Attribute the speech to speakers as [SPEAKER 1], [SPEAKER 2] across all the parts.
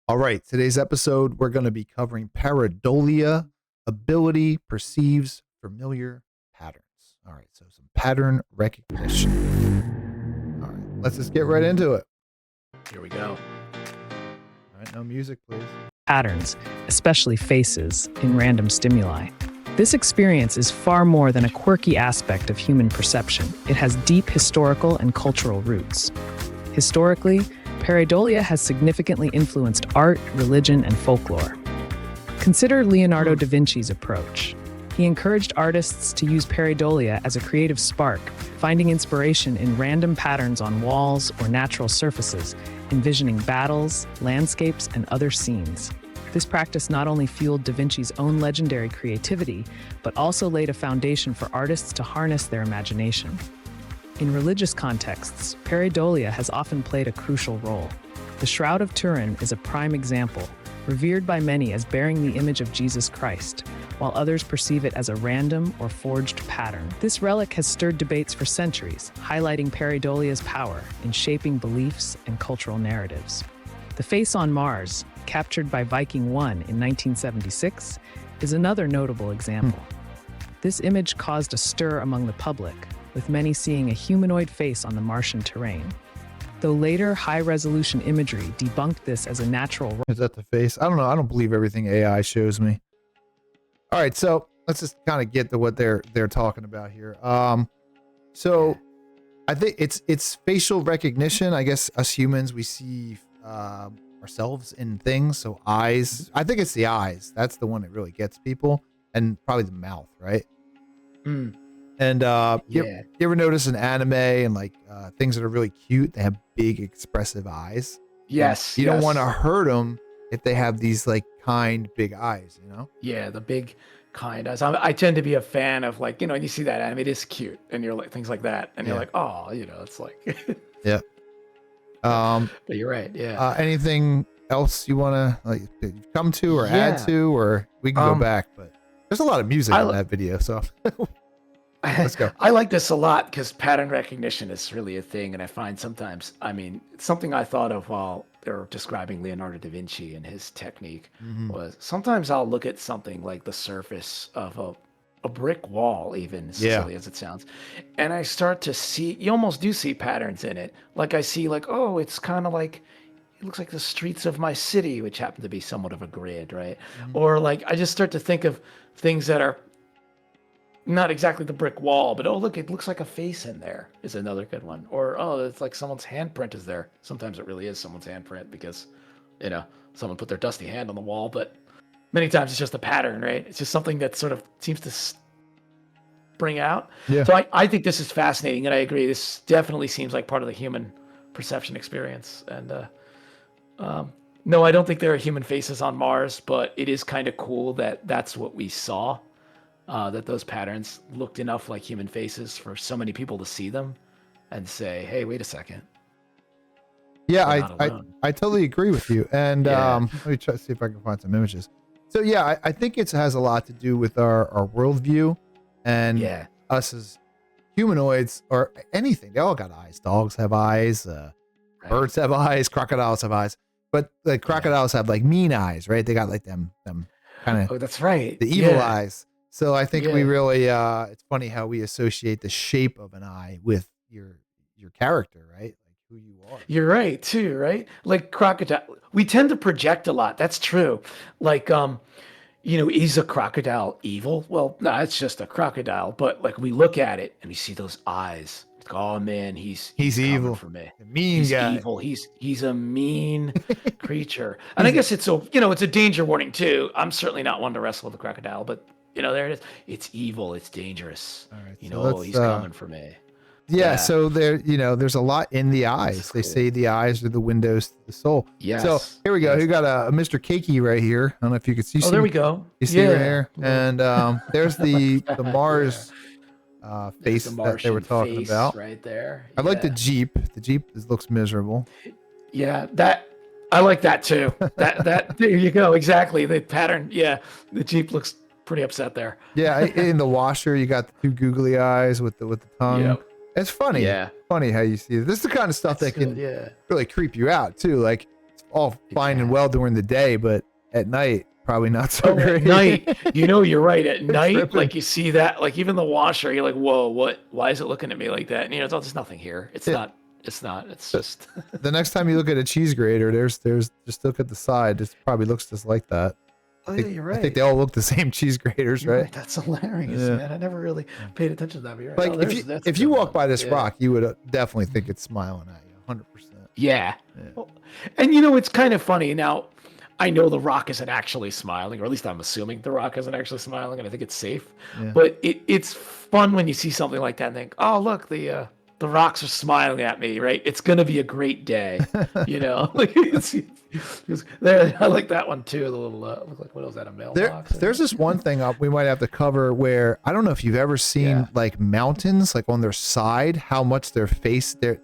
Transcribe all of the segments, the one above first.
[SPEAKER 1] All right, today's episode, we're going to be covering pareidolia, ability perceives familiar patterns. All right, so some pattern recognition. All right, let's just get right into it.
[SPEAKER 2] Here we go.
[SPEAKER 1] All right, no music, please.
[SPEAKER 3] Patterns, especially faces, in random stimuli. This experience is far more than a quirky aspect of human perception. It has deep historical and cultural roots. Historically, pareidolia has significantly influenced art, religion, and folklore. Consider Leonardo da Vinci's approach. He encouraged artists to use pareidolia as a creative spark, finding inspiration in random patterns on walls or natural surfaces, envisioning battles, landscapes, and other scenes. This practice not only fueled da Vinci's own legendary creativity, but also laid a foundation for artists to harness their imagination. In religious contexts, pareidolia has often played a crucial role. The Shroud of Turin is a prime example, revered by many as bearing the image of Jesus Christ, while others perceive it as a random or forged pattern. This relic has stirred debates for centuries, highlighting pareidolia's power in shaping beliefs and cultural narratives. The face on Mars, captured by Viking 1 in 1976, is another notable example. This image caused a stir among the public, with many seeing a humanoid face on the Martian terrain. Though later high-resolution imagery debunked this as a natural...
[SPEAKER 1] Is that the face? I don't know. I don't believe everything AI shows me. All right, so let's just kind of get to what they're talking about here. So I think it's facial recognition. I guess us humans, we see ourselves in things. So eyes. I think it's the eyes. That's the one that really gets people, and probably the mouth, right? And you ever notice in anime and like things that are really cute, they have big expressive eyes.
[SPEAKER 2] Yes.
[SPEAKER 1] You don't want to hurt them if they have these like kind big eyes, you know?
[SPEAKER 2] Yeah, the big kind eyes. I tend to be a fan of like, and you see that anime, it is cute, and you're like things like that, and you're like, oh, it's like.
[SPEAKER 1] Yeah.
[SPEAKER 2] But you're right. Yeah.
[SPEAKER 1] Anything else you want to like come to or add to, or we can go back? But there's a lot of music in that video, so. Let's go.
[SPEAKER 2] I like this a lot because pattern recognition is really a thing. And I find sometimes, it's something I thought of while they were describing Leonardo da Vinci and his technique was sometimes I'll look at something like the surface of a brick wall, even as silly as it sounds. And I start to see, you almost do see patterns in it. Like I see like, oh, it's kind of like, it looks like the streets of my city, which happen to be somewhat of a grid, right? Or like, I just start to think of things that are not exactly the brick wall, but oh, look, it looks like a face in there is another good one. Or, oh, it's like someone's handprint is there. Sometimes it really is someone's handprint because, someone put their dusty hand on the wall, but many times it's just a pattern, right? It's just something that sort of seems to bring out. Yeah. So I think this is fascinating, and I agree. This definitely seems like part of the human perception experience. And no, I don't think there are human faces on Mars, but it is kind of cool that that's what we saw. That those patterns looked enough like human faces for so many people to see them and say, hey, wait a second.
[SPEAKER 1] Yeah, I totally agree with you. And let me try to see if I can find some images. So yeah, I think it has a lot to do with our worldview and us as humanoids or anything. They all got eyes. Dogs have eyes. Birds have eyes. Crocodiles have eyes. But like crocodiles have like mean eyes, right? They got like them kind of.
[SPEAKER 2] Oh, that's right.
[SPEAKER 1] The evil eyes. So I think we really, it's funny how we associate the shape of an eye with your character, right? Like who you are.
[SPEAKER 2] You're right too, right? Like crocodile, we tend to project a lot. That's true. Like, is a crocodile evil? Well, no, it's just a crocodile. But like we look at it and we see those eyes. It's like, oh man, he's
[SPEAKER 1] evil
[SPEAKER 2] for me.
[SPEAKER 1] He's guy.
[SPEAKER 2] Evil. He's a mean creature. And I guess it's a danger warning too. I'm certainly not one to wrestle with a crocodile, but there it is. It's evil. It's dangerous. All right, so he's coming for me.
[SPEAKER 1] Yeah. So there's a lot in the eyes. They say the eyes are the windows to the soul.
[SPEAKER 2] Yes.
[SPEAKER 1] So here we go. Yes. We got a Mr. Cakey right here. I don't know if you can see.
[SPEAKER 2] Oh, there we go.
[SPEAKER 1] You see right here, and there's the Mars face that they were talking about
[SPEAKER 2] right there.
[SPEAKER 1] I like the Jeep. The Jeep looks miserable.
[SPEAKER 2] Yeah, I like that too. that there you go. Exactly the pattern. Yeah, the Jeep looks pretty upset there.
[SPEAKER 1] Yeah, in the washer, you got the two googly eyes with the tongue. Yep. It's funny.
[SPEAKER 2] Yeah.
[SPEAKER 1] Funny how you see it. This is the kind of stuff that can really creep you out too. Like all fine and
[SPEAKER 2] Yeah.
[SPEAKER 1] well during the day, but at night, probably not so
[SPEAKER 2] Oh,
[SPEAKER 1] great.
[SPEAKER 2] at night, you're right. At night,
[SPEAKER 1] tripping.
[SPEAKER 2] like you see that, like even the washer, you're like, whoa, what? Why is it looking at me like that? And there's nothing here. It's
[SPEAKER 1] Yeah.
[SPEAKER 2] not. It's not. It's just.
[SPEAKER 1] The next time you look at a cheese grater, there's just look at the side. It probably looks just like that.
[SPEAKER 2] Oh yeah, you're right.
[SPEAKER 1] I think they all look the same cheese graters,
[SPEAKER 2] You're
[SPEAKER 1] right?
[SPEAKER 2] right. That's hilarious,
[SPEAKER 1] Yeah.
[SPEAKER 2] man. I never really paid attention to that. But you're right.
[SPEAKER 1] Like
[SPEAKER 2] Oh, that's a
[SPEAKER 1] if you
[SPEAKER 2] good
[SPEAKER 1] walk
[SPEAKER 2] one.
[SPEAKER 1] by this
[SPEAKER 2] Yeah.
[SPEAKER 1] rock, you would definitely think it's smiling at you, 100%.
[SPEAKER 2] Yeah.
[SPEAKER 1] Yeah.
[SPEAKER 2] Well, and it's kind of funny. Now, I know the rock isn't actually smiling, or at least I'm assuming the rock isn't actually smiling, and I think it's safe.
[SPEAKER 1] Yeah.
[SPEAKER 2] But it's fun when you see something like that and think, oh, look, the rocks are smiling at me, right? It's gonna be a great day, Like there, I like that one too. The little look like, what was that, a mailbox?
[SPEAKER 1] There's this one thing we might have to cover where I don't know if you've ever seen
[SPEAKER 2] Yeah.
[SPEAKER 1] like mountains, like on their side, how much their face, the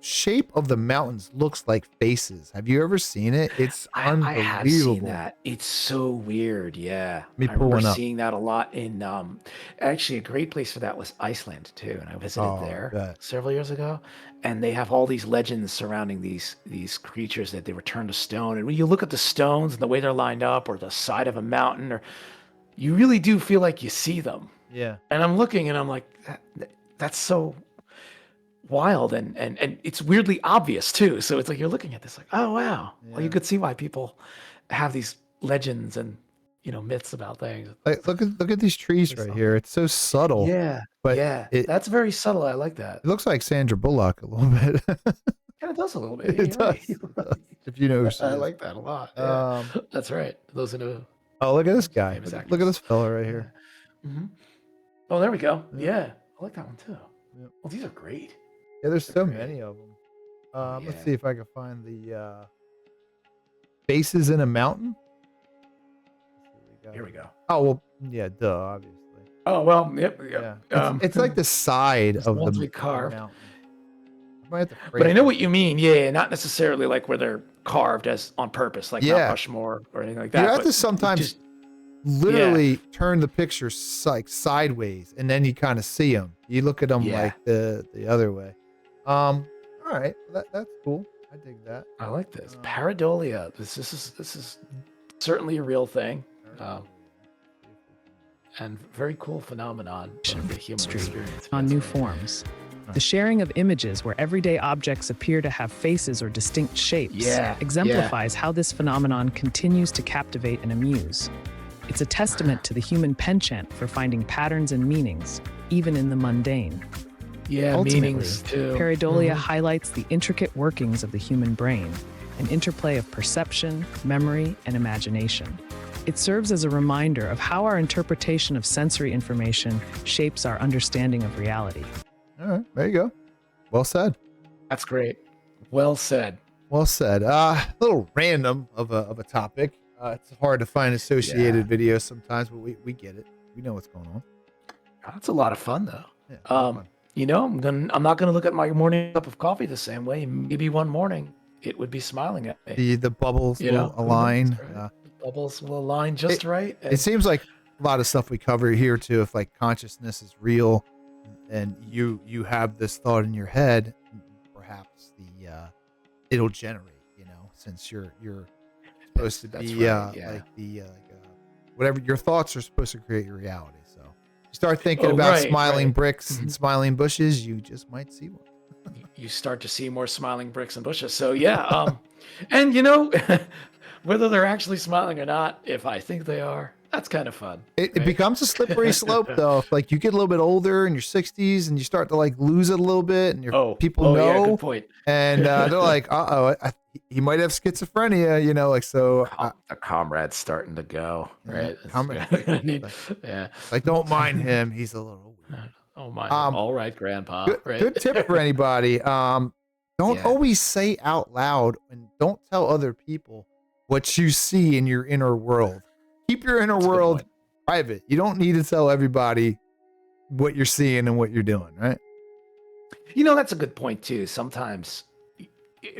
[SPEAKER 1] shape of the mountains looks like faces. Have you ever seen it? It's
[SPEAKER 2] I
[SPEAKER 1] unbelievable.
[SPEAKER 2] have seen that. It's so weird. Yeah.
[SPEAKER 1] Me
[SPEAKER 2] I
[SPEAKER 1] pull
[SPEAKER 2] remember
[SPEAKER 1] one up.
[SPEAKER 2] seeing that a lot in actually a great place for that was Iceland too. And I visited
[SPEAKER 1] Oh, I
[SPEAKER 2] there
[SPEAKER 1] bet.
[SPEAKER 2] several years ago. And they have all these legends surrounding these creatures that they return to stone. And when you look at the stones and the way they're lined up, or the side of a mountain, or you really do feel like you see them.
[SPEAKER 1] Yeah.
[SPEAKER 2] And I'm looking and I'm like, that's so wild, and it's weirdly obvious too. So it's like you're looking at this like, oh wow. Well, you
[SPEAKER 1] Yeah.
[SPEAKER 2] could see why people have these legends and myths about things.
[SPEAKER 1] Like look at these trees
[SPEAKER 2] There's
[SPEAKER 1] right
[SPEAKER 2] something.
[SPEAKER 1] here. It's so subtle.
[SPEAKER 2] Yeah.
[SPEAKER 1] But
[SPEAKER 2] Yeah.
[SPEAKER 1] it
[SPEAKER 2] That's very subtle. I like that.
[SPEAKER 1] it looks like Sandra Bullock a little bit.
[SPEAKER 2] Kind of does a little bit.
[SPEAKER 1] It
[SPEAKER 2] You're
[SPEAKER 1] does.
[SPEAKER 2] right. You're
[SPEAKER 1] It does.
[SPEAKER 2] right.
[SPEAKER 1] If you know who she
[SPEAKER 2] I
[SPEAKER 1] is.
[SPEAKER 2] like that a lot. Yeah. That's right. Those who know.
[SPEAKER 1] Oh, look at this guy.
[SPEAKER 2] Famous
[SPEAKER 1] Look at
[SPEAKER 2] actors.
[SPEAKER 1] this fella right here.
[SPEAKER 2] hmm Oh, there we go.
[SPEAKER 1] Yeah.
[SPEAKER 2] Yeah. I like that one too.
[SPEAKER 1] Yep.
[SPEAKER 2] Well, these are great.
[SPEAKER 1] Yeah, there's so
[SPEAKER 2] Great.
[SPEAKER 1] many of them. Let's
[SPEAKER 2] Yeah.
[SPEAKER 1] see if I can find the faces in a mountain.
[SPEAKER 2] Here we go.
[SPEAKER 1] Oh well, yeah, duh, obviously.
[SPEAKER 2] Oh well. Yep.
[SPEAKER 1] Yeah,
[SPEAKER 2] Yep.
[SPEAKER 1] it's like the side
[SPEAKER 2] It's
[SPEAKER 1] of
[SPEAKER 2] the
[SPEAKER 1] the
[SPEAKER 2] ones we carved.
[SPEAKER 1] mountain. I might have to
[SPEAKER 2] But I
[SPEAKER 1] phrase
[SPEAKER 2] know
[SPEAKER 1] it.
[SPEAKER 2] what you mean. Yeah, not necessarily like where they're carved as on purpose, like
[SPEAKER 1] Yeah.
[SPEAKER 2] Mount Rushmore or anything like that.
[SPEAKER 1] You have
[SPEAKER 2] but
[SPEAKER 1] to sometimes
[SPEAKER 2] just
[SPEAKER 1] literally turn the picture like sideways, and then you kind of see them. You look at them
[SPEAKER 2] Yeah.
[SPEAKER 1] like the other way. All right, that's cool. I dig that.
[SPEAKER 2] I like this Pareidolia. This is certainly a real thing, and very cool phenomenon of the human
[SPEAKER 3] Street
[SPEAKER 2] experience.
[SPEAKER 3] on new forms. The sharing of images where everyday objects appear to have faces or distinct shapes
[SPEAKER 2] Yeah,
[SPEAKER 3] exemplifies how this phenomenon continues to captivate and amuse. It's a testament to the human penchant for finding patterns and meanings, even in the mundane.
[SPEAKER 2] Yeah,
[SPEAKER 3] Ultimately,
[SPEAKER 2] meanings too.
[SPEAKER 3] Pareidolia
[SPEAKER 2] Mhm.
[SPEAKER 3] highlights the intricate workings of the human brain, an interplay of perception, memory, and imagination. It serves as a reminder of how our interpretation of sensory information shapes our understanding of reality.
[SPEAKER 1] All right, there you go. Well said.
[SPEAKER 2] That's great. Well said.
[SPEAKER 1] Well said. A little random of a topic. It's hard to find associated videos sometimes, but we get it. We know what's going on.
[SPEAKER 2] That's a lot of fun though.
[SPEAKER 1] Yeah,
[SPEAKER 2] Um, I'm not gonna look at my morning cup of coffee the same way. Maybe one morning it would be smiling at me.
[SPEAKER 1] the bubbles
[SPEAKER 2] You
[SPEAKER 1] will
[SPEAKER 2] know,
[SPEAKER 1] align.
[SPEAKER 2] that's right. Bubbles will align just right.
[SPEAKER 1] It seems like a lot of stuff we cover here too. If like consciousness is real, and you have this thought in your head, perhaps it'll generate. Since you're supposed to
[SPEAKER 2] That's
[SPEAKER 1] be
[SPEAKER 2] right, yeah.
[SPEAKER 1] whatever your thoughts are supposed to create your reality. So you start thinking
[SPEAKER 2] Oh,
[SPEAKER 1] about
[SPEAKER 2] right,
[SPEAKER 1] smiling
[SPEAKER 2] right.
[SPEAKER 1] bricks and smiling bushes, you just might see one.
[SPEAKER 2] You start to see more smiling bricks and bushes. So yeah, and whether they're actually smiling or not, if I think they are, that's kind of fun.
[SPEAKER 1] It
[SPEAKER 2] right?
[SPEAKER 1] becomes a slippery slope though. If like you get a little bit older in your 60s and you start to like lose it a little bit, and your people
[SPEAKER 2] yeah,
[SPEAKER 1] know,
[SPEAKER 2] good point.
[SPEAKER 1] and they're like, he might have schizophrenia, like so.
[SPEAKER 2] The comrade's starting to go, right?
[SPEAKER 1] comrade.
[SPEAKER 2] Yeah.
[SPEAKER 1] Like, don't mind him. He's a little weird.
[SPEAKER 2] Oh my.
[SPEAKER 1] Um,
[SPEAKER 2] All right, Grandpa.
[SPEAKER 1] Good,
[SPEAKER 2] right?
[SPEAKER 1] good tip for anybody. Don't
[SPEAKER 2] Yeah.
[SPEAKER 1] always say out loud, and don't tell other people what you see in your inner world. Keep your inner
[SPEAKER 2] That's a good
[SPEAKER 1] world
[SPEAKER 2] point.
[SPEAKER 1] private. You don't need to tell everybody what you're seeing and what you're doing, right?
[SPEAKER 2] That's a good point too. Sometimes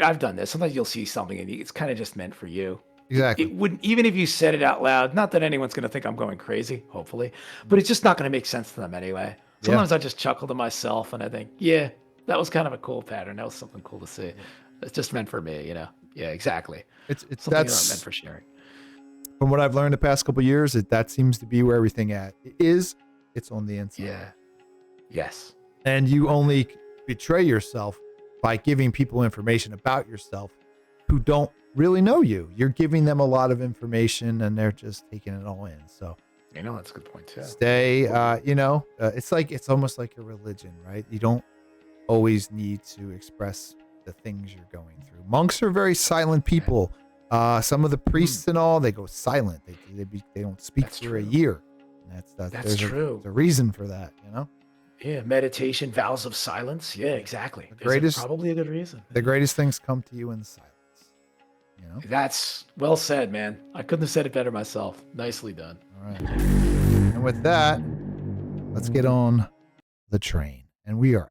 [SPEAKER 2] I've done this. Sometimes you'll see something and it's kind of just meant for you.
[SPEAKER 1] Exactly.
[SPEAKER 2] It wouldn't, even if you said it out loud, not that anyone's going to think I'm going crazy, hopefully, but it's just not going to make sense to them anyway. Sometimes I just chuckle to myself and I think, yeah, that was kind of a cool pattern. That was something cool to see. It's just meant for me, Yeah, exactly.
[SPEAKER 1] It's
[SPEAKER 2] Something that aren't
[SPEAKER 1] that's
[SPEAKER 2] meant for sharing.
[SPEAKER 1] from what I've learned the past couple of years. That seems to be where everything is. It's on the inside.
[SPEAKER 2] Yeah. Yes.
[SPEAKER 1] And you only betray yourself by giving people information about yourself who don't really know you. You're giving them a lot of information and they're just taking it all in. So
[SPEAKER 2] That's a good point too.
[SPEAKER 1] stay, it's almost like a religion, right? You don't always need to express the things you're going through. Monks are very silent people. Some of the priests and all, they go silent. They don't speak
[SPEAKER 2] That's
[SPEAKER 1] for
[SPEAKER 2] true.
[SPEAKER 1] a year. And
[SPEAKER 2] That's true.
[SPEAKER 1] There's a reason for that,
[SPEAKER 2] Yeah, meditation, vows of silence. Yeah, exactly. Probably a good reason.
[SPEAKER 1] The greatest things come to you in silence.
[SPEAKER 2] That's well said, man. I couldn't have said it better myself. Nicely done.
[SPEAKER 1] All right. And with that, let's get on the train. And we are